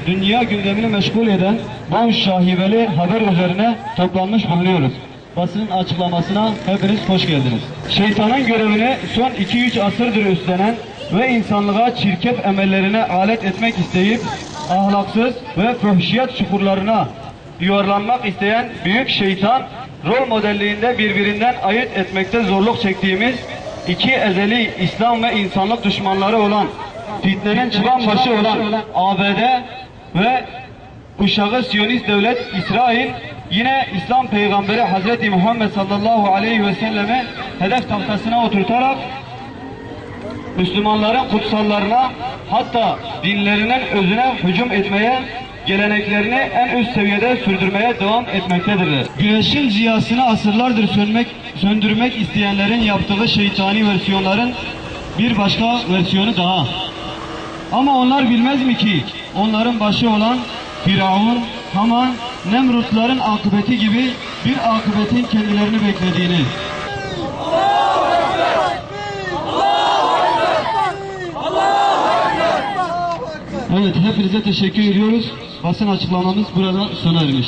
Dünya gündemini meşgul eden bu şahibeli haber üzerine toplanmış bulunuyoruz. Basının açıklamasına hepiniz hoş geldiniz. Şeytanın görevini son 2-3 asırdır üstlenen ve insanlığa çirkef emellerine alet etmek isteyip ahlaksız ve fuhşiyat çukurlarına yuvarlanmak isteyen büyük şeytan rol modelliğinde birbirinden ayırt etmekte zorluk çektiğimiz iki ezeli İslam ve insanlık düşmanları olan fitnenin çıban başı olan ABD ve uşağı Siyonist devlet İsrail yine İslam peygamberi Hazreti Muhammed sallallahu aleyhi ve selleme hedef tahtasına oturtarak Müslümanların kutsallarına hatta dinlerinin özüne hücum etmeye, geleneklerini en üst seviyede sürdürmeye devam etmektedirler. Güneşin ziyasını asırlardır söndürmek isteyenlerin yaptığı şeytani versiyonların bir başka versiyonu daha. Ama onlar bilmez mi ki onların başı olan Firavun, Haman, Nemrutların akıbeti gibi bir akıbetin kendilerini beklediğini. Evet, hepinize teşekkür ediyoruz. Basın açıklamamız burada sona ermiş.